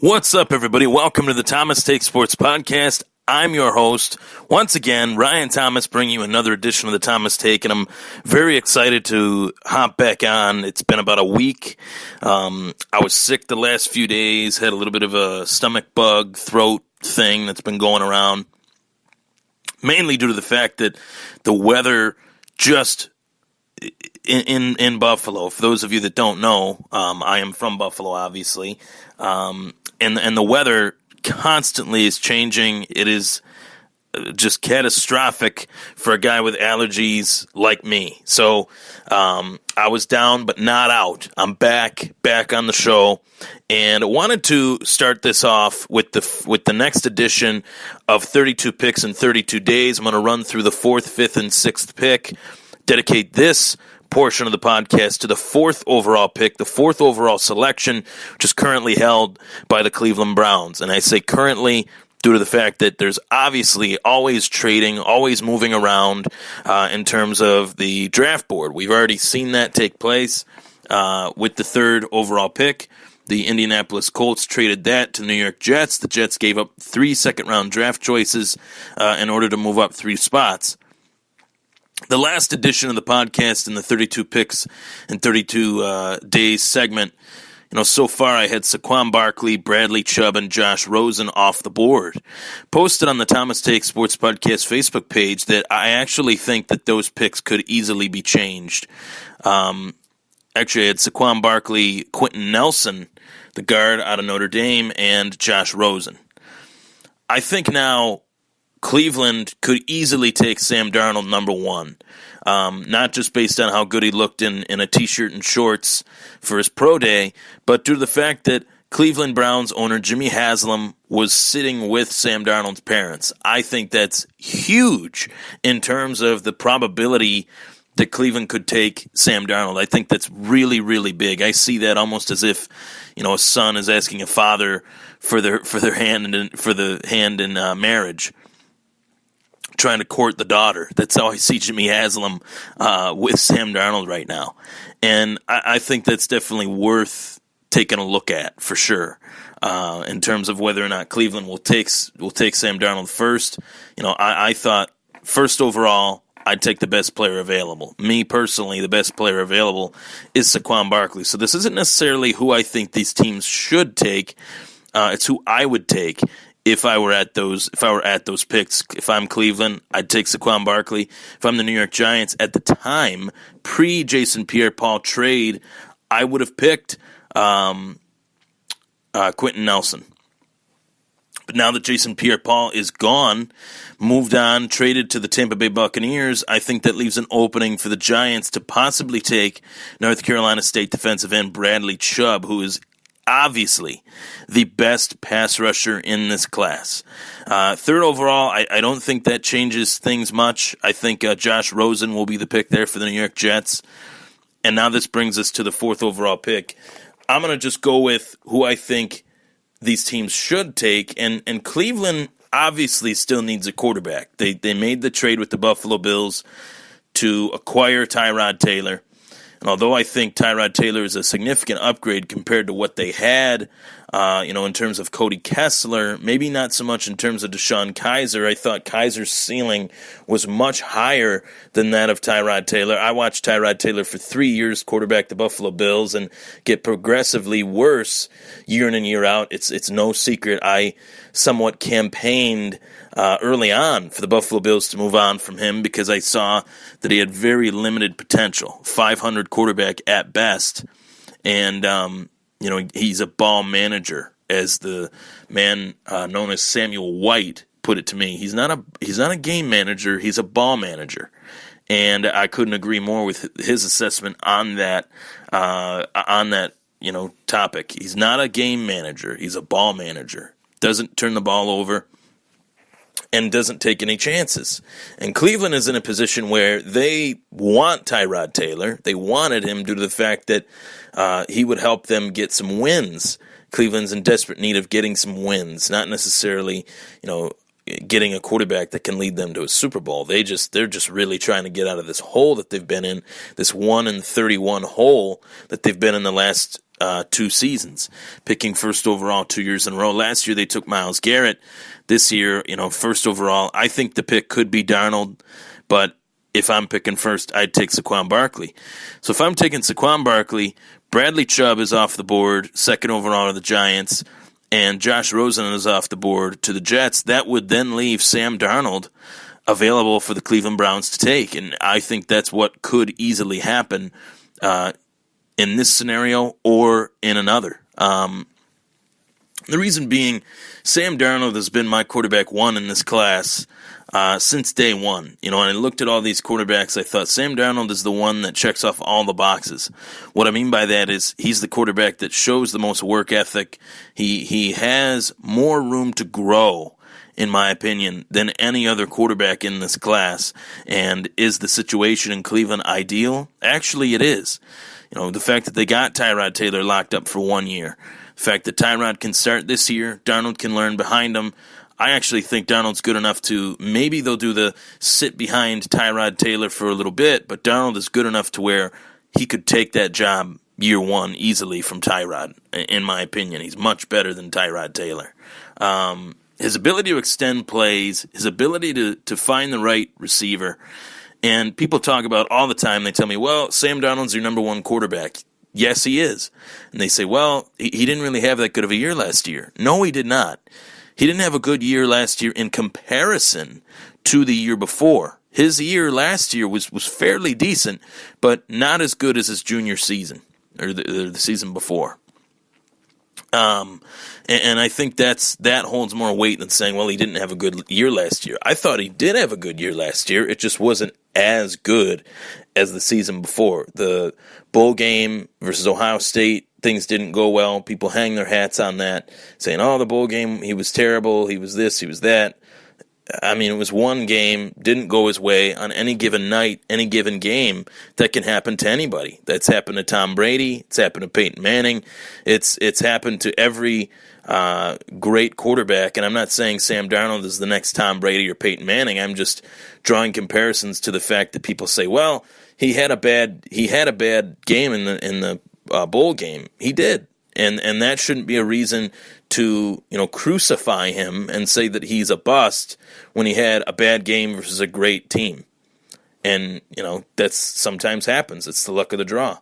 What's up, everybody? Welcome to the Thomas Take Sports Podcast. I'm your host, once again, Ryan Thomas, bringing you another edition of the Thomas Take, and I'm very excited to hop back on. It's been about a week. I was sick the last few days, had a little bit of a stomach bug, throat thing that's been going around, mainly due to the fact that the weather just in Buffalo. For those of you that don't know, I am from Buffalo, obviously, and the weather constantly is changing. It is just catastrophic for a guy with allergies like me. So I was down but not out. I'm back on the show, and I wanted to start this off with the next edition of 32 Picks in 32 Days. I'm going to run through the 4th, 5th, and 6th pick, dedicate this portion of the podcast to the 4th overall pick, the 4th overall selection, which is currently held by the Cleveland Browns. And I say currently due to the fact that there's obviously always trading, always moving around in terms of the draft board. We've already seen that take place with the 3rd overall pick. The Indianapolis Colts traded that to the New York Jets. The Jets gave up 3 second-round draft choices in order to move up 3 spots. The last edition of the podcast in the 32 Picks in 32 Days segment, so far I had Saquon Barkley, Bradley Chubb, and Josh Rosen off the board. Posted on the Thomas Take Sports Podcast Facebook page that I actually think that those picks could easily be changed. Actually, I had Saquon Barkley, Quentin Nelson, the guard out of Notre Dame, and Josh Rosen. I think now Cleveland could easily take Sam Darnold number 1, not just based on how good he looked in a T-shirt and shorts for his pro day, but due to the fact that Cleveland Browns owner Jimmy Haslam was sitting with Sam Darnold's parents. I think that's huge in terms of the probability that Cleveland could take Sam Darnold. I think that's really, really big. I see that almost as if, a son is asking a father for their hand in marriage, trying to court the daughter. That's how I see Jimmy Haslam with Sam Darnold right now. And I think that's definitely worth taking a look at for sure in terms of whether or not Cleveland will take Sam Darnold first. I thought first overall, I'd take the best player available. Me personally, the best player available is Saquon Barkley. So this isn't necessarily who I think these teams should take. It's who I would take. If I were at those picks, if I'm Cleveland, I'd take Saquon Barkley. If I'm the New York Giants at the time, pre-Jason Pierre-Paul trade, I would have picked Quentin Nelson. But now that Jason Pierre-Paul is gone, moved on, traded to the Tampa Bay Buccaneers, I think that leaves an opening for the Giants to possibly take North Carolina State defensive end Bradley Chubb, who is obviously the best pass rusher in this class. 3rd overall, I don't think that changes things much. I think Josh Rosen will be the pick there for the New York Jets. And now this brings us to the 4th overall pick. I'm going to just go with who I think these teams should take. And Cleveland obviously still needs a quarterback. They made the trade with the Buffalo Bills to acquire Tyrod Taylor. And although I think Tyrod Taylor is a significant upgrade compared to what they had, in terms of Cody Kessler, maybe not so much in terms of DeShone Kizer. I thought Kizer's ceiling was much higher than that of Tyrod Taylor. I watched Tyrod Taylor for 3 years quarterback the Buffalo Bills and get progressively worse year in and year out. It's no secret. I somewhat campaigned early on for the Buffalo Bills to move on from him because I saw that he had very limited potential, 500 quarterback at best, and he's a ball manager, as the man known as Samuel White put it to me. He's not a game manager, he's a ball manager, and I couldn't agree more with his assessment on that topic. He's not a game manager, he's a ball manager. Doesn't turn the ball over and doesn't take any chances. And Cleveland is in a position where they want Tyrod Taylor. They wanted him due to the fact that he would help them get some wins. Cleveland's in desperate need of getting some wins, not necessarily, getting a quarterback that can lead them to a Super Bowl. They're just really trying to get out of this hole that they've been in, this 1-31 hole that they've been in the last 2 seasons, picking first overall 2 years in a row. Last year they took Myles Garrett. This year, first overall. I think the pick could be Darnold, but if I'm picking first, I'd take Saquon Barkley. So if I'm taking Saquon Barkley, Bradley Chubb is off the board, second overall to the Giants, and Josh Rosen is off the board to the Jets. That would then leave Sam Darnold available for the Cleveland Browns to take, and I think that's what could easily happen in this scenario or in another. The reason being, Sam Darnold has been my quarterback 1 in this class since day one. And I looked at all these quarterbacks, I thought Sam Darnold is the one that checks off all the boxes. What I mean by that is he's the quarterback that shows the most work ethic. He has more room to grow, in my opinion, than any other quarterback in this class. And is the situation in Cleveland ideal? Actually, it is. The fact that they got Tyrod Taylor locked up for 1 year, the fact that Tyrod can start this year, Darnold can learn behind him. I actually think Darnold's good enough to, maybe they'll do the sit behind Tyrod Taylor for a little bit, but Darnold is good enough to where he could take that job year 1 easily from Tyrod, in my opinion. He's much better than Tyrod Taylor. His ability to extend plays, his ability to find the right receiver, and people talk about all the time, they tell me, well, Sam Darnold's your number 1 quarterback. Yes, he is. And they say, well, he didn't really have that good of a year last year. No, he did not. He didn't have a good year last year in comparison to the year before. His year last year was fairly decent, but not as good as his junior season or the season before. And I think that holds more weight than saying, well, he didn't have a good year last year. I thought he did have a good year last year. It just wasn't as good as the season before. The bowl game versus Ohio State, things didn't go well. People hang their hats on that, saying, oh, the bowl game, he was terrible, he was this, he was that. I mean, it was one game, didn't go his way on any given night, any given game. That can happen to anybody. That's happened to Tom Brady. It's happened to Peyton Manning. It's happened to every great quarterback. And I'm not saying Sam Darnold is the next Tom Brady or Peyton Manning. I'm just drawing comparisons to the fact that people say, well, he had a bad game in the bowl game. He did. And that shouldn't be a reason to, crucify him and say that he's a bust when he had a bad game versus a great team. And, that's sometimes happens. It's the luck of the draw.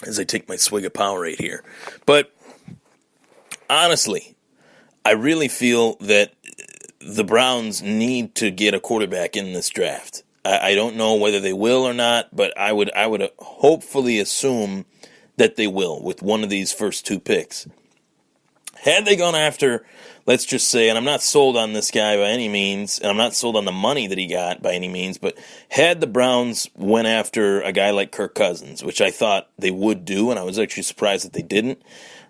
As I take my swig of Powerade here. But honestly, I really feel that the Browns need to get a quarterback in this draft. I don't know whether they will or not, but I would hopefully assume that they will with one of these first 2 picks. Had they gone after, let's just say, and I'm not sold on this guy by any means, and I'm not sold on the money that he got by any means, but had the Browns went after a guy like Kirk Cousins, which I thought they would do, and I was actually surprised that they didn't.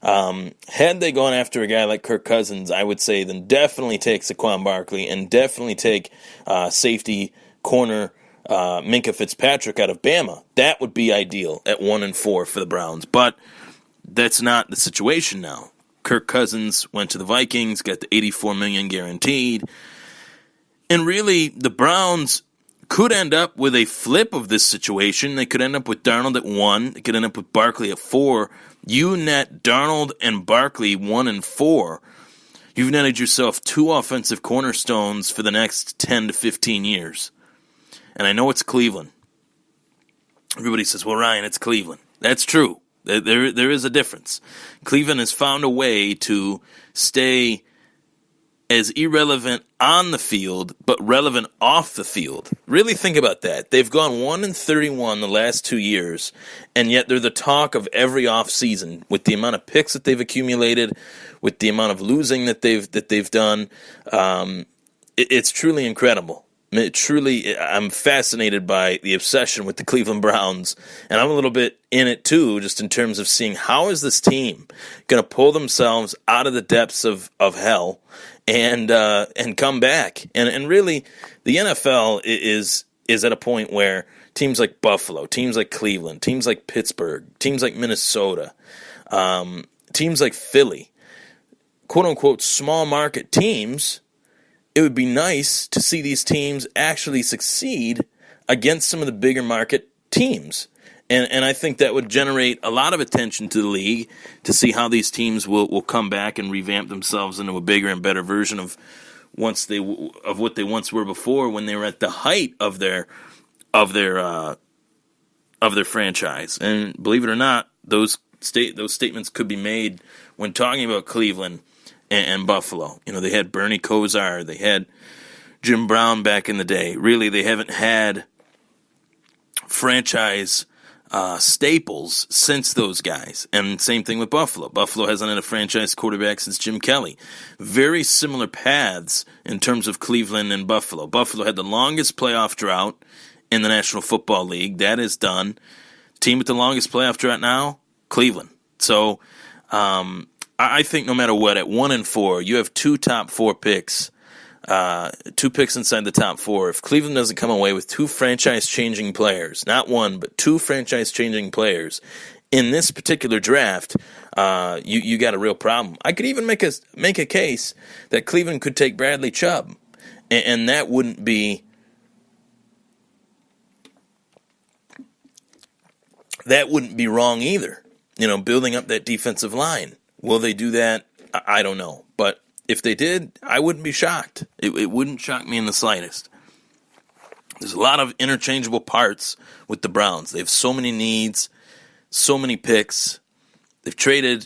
Had they gone after a guy like Kirk Cousins, I would say then definitely take Saquon Barkley and definitely take safety corner Minkah Fitzpatrick out of Bama. That would be ideal at 1 and 4 for the Browns, but that's not the situation now. Kirk Cousins went to the Vikings, got the $84 million guaranteed, and really the Browns could end up with a flip of this situation. They could end up with Darnold at 1. They could end up with Barkley at 4. You net Darnold and Barkley 1 and 4. You've netted yourself 2 offensive cornerstones for the next 10 to 15 years. And I know it's Cleveland. Everybody says, well, Ryan, it's Cleveland. That's true. There is a difference. Cleveland has found a way to stay as irrelevant on the field, but relevant off the field. Really think about that. They've gone 1-31 the last 2 years, and yet they're the talk of every offseason with the amount of picks that they've accumulated, with the amount of losing that they've done. It's truly incredible. I'm fascinated by the obsession with the Cleveland Browns, and I'm a little bit in it too, just in terms of seeing how is this team going to pull themselves out of the depths of hell and come back. And really, the NFL is at a point where teams like Buffalo, teams like Cleveland, teams like Pittsburgh, teams like Minnesota, teams like Philly, quote-unquote small market teams, it would be nice to see these teams actually succeed against some of the bigger market teams. And I think that would generate a lot of attention to the league to see how these teams will come back and revamp themselves into a bigger and better version of what they once were before, when they were at the height of their franchise. And believe it or not, those statements could be made when talking about Cleveland and Buffalo. You know, they had Bernie Kosar, they had Jim Brown back in the day. Really, they haven't had franchise staples since those guys. And same thing with Buffalo. Buffalo hasn't had a franchise quarterback since Jim Kelly. Very similar paths in terms of Cleveland and Buffalo. Buffalo had the longest playoff drought in the National Football League. That is done. Team with the longest playoff drought now, Cleveland. So I think no matter what, at 1-4, you have two top four picks. 2 picks inside the top 4. If Cleveland doesn't come away with 2 franchise-changing players, not 1, but 2 franchise-changing players in this particular draft, you got a real problem. I could even make a case that Cleveland could take Bradley Chubb, and that wouldn't be wrong either. You know, building up that defensive line. Will they do that? I don't know, but if they did, I wouldn't be shocked. It wouldn't shock me in the slightest. There's a lot of interchangeable parts with the Browns. They have so many needs, so many picks. They've traded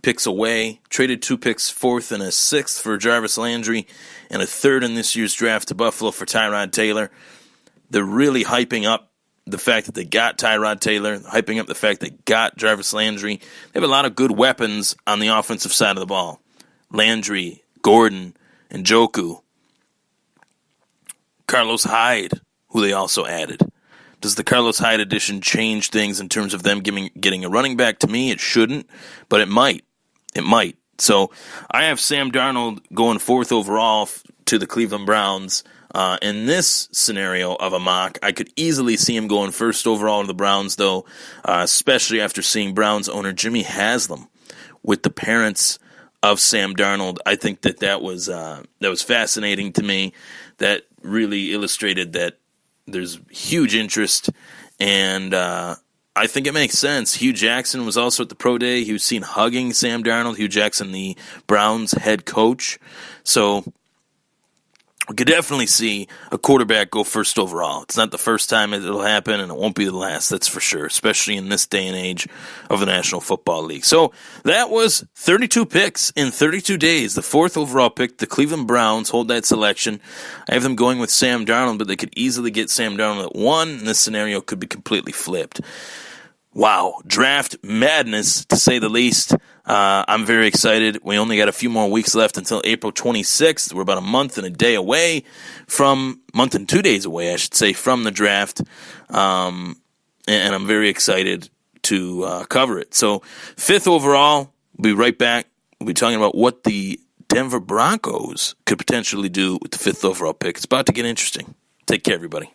picks away, traded 2 picks, 4th and a 6th for Jarvis Landry, and a 3rd in this year's draft to Buffalo for Tyrod Taylor. They're really hyping up the fact that they got Tyrod Taylor, hyping up the fact they got Jarvis Landry. They have a lot of good weapons on the offensive side of the ball. Landry, Gordon, and Njoku. Carlos Hyde, who they also added. Does the Carlos Hyde addition change things in terms of them getting a running back? To me, it shouldn't, but it might. It might. So I have Sam Darnold going 4th overall to the Cleveland Browns. In this scenario of a mock, I could easily see him going 1st overall to the Browns, though, especially after seeing Browns owner Jimmy Haslam with the parents of Sam Darnold. I think that was fascinating to me. That really illustrated that there's huge interest, and I think it makes sense. Hugh Jackson was also at the pro day. He was seen hugging Sam Darnold. Hugh Jackson, the Browns head coach. So we could definitely see a quarterback go 1st overall. It's not the first time it'll happen, and it won't be the last, that's for sure, especially in this day and age of the National Football League. So that was 32 picks in 32 days. The 4th overall pick, the Cleveland Browns, hold that selection. I have them going with Sam Darnold, but they could easily get Sam Darnold at 1, and this scenario could be completely flipped. Wow, draft madness, to say the least. I'm very excited. We only got a few more weeks left until April 26th. We're about a month and 2 days away from the draft. And I'm very excited to cover it. So 5th overall, we'll be right back. We'll be talking about what the Denver Broncos could potentially do with the 5th overall pick. It's about to get interesting. Take care, everybody.